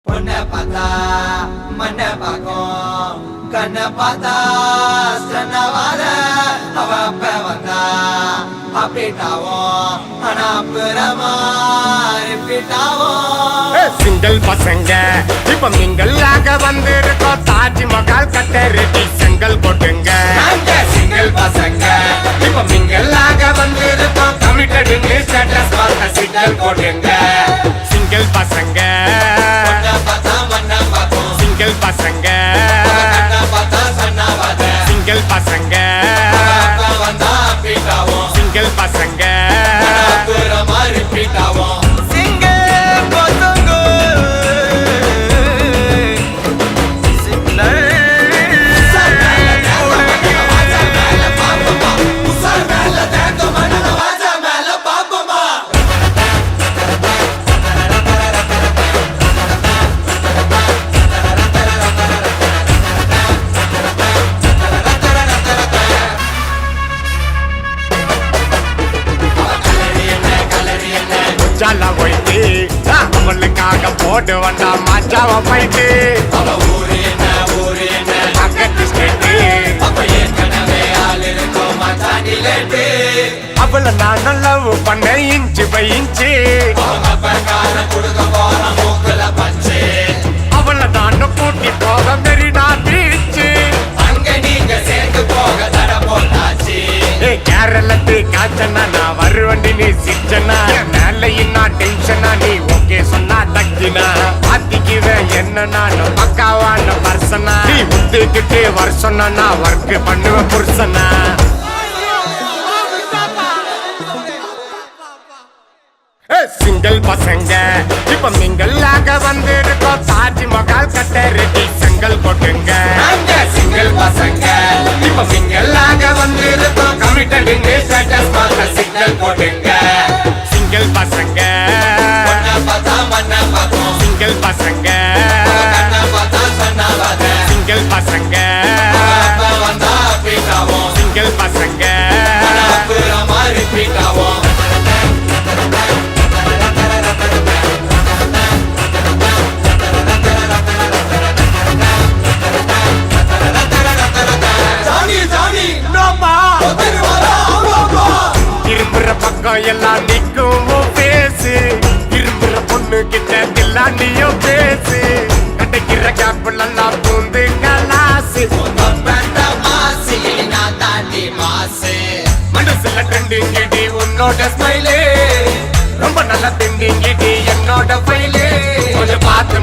பொண்ணை பார்த்தா மண்ணை பார்க்கும் கண்ணை பார்த்தா சன்னவாத அவ அப்ப வந்தா அப்படிட்டாவும் ஆனா புறமா ரிப்பீட்டாவும் சிங்கிள் பசங்க இப்ப மிங்கல்லாக வந்திருக்கோம் தாஜ்மஹால் கட்ட ரெடி செங்கல் கொட்டுங்க சிங்கிள் பசங்க இப்ப மிங்கல்லாக வந்திருக்கோம் கமிட்டடுன்னு ஸ்டேட்டஸ் பார்த்த சிங்கிள் கொட்டுங்க சிங்கிள் பசங்க சிங்கிள் பசங்க சிங்கிள் பசங்க சிங்கிள் பசங்க ஜாலா போயிட்டு அவளுக்காக போட்டு வந்தா மாச்சாவ போயிட்டு பக்கத்து ஸ்டேட்டு அவளை நான் லவ் பண்ண இன்ச்சு பை இன்ச்சு அவளை நான் கூட்டி போக மெரினா பீச்சு கேரளத்து காய்ச்சனா நான் வருவண்டி நீ சிச்சனா மேலையும் நான் டென்ஷனா நீ ஓகே சொன்னா தக்கினா பாத்திக்குவேன் என்ன நான் பக்காவான பர்சனா நீ முத்துக்கிட்டு வருஷம்னா நான் ஒர்க் பண்ணுவேன் புருஷனா சிங்கிள் பசங்க இப்ப மிங்கல்லாக வந்திருக்கோம் தாஜ்மஹால் கட்ட ரெடி செங்கல் கொட்டுங்க சிங்கிள் பசங்க இப்ப மிங்கல்லாக வந்திருக்கோம் கமிட்டடுங்க ஸ்டேட்டஸ் பார்த்த சிங்கிள் கொட்டுங்க சிங்கிள் பசங்க சிங்கிள் பசங்க சிங்கிள் பசங்க சிங்கிள் பசங்க இரும்புற பக்கம் எல்லாம் நிக்கும் பேசு இரும்புற பொண்ணு கிட்ட தில்லாண்டியும் பேசு கிடைக்கிற கேப்பிள் எல்லாம் பூந்து கலாசு மனசுல ட்ரெண்டிங்கிடி உன்னோட ஸ்மைலே ரொம்ப நல்லா திண்டிங்கிடி என்னோட ஃபைலே கொஞ்சம் பார்த்து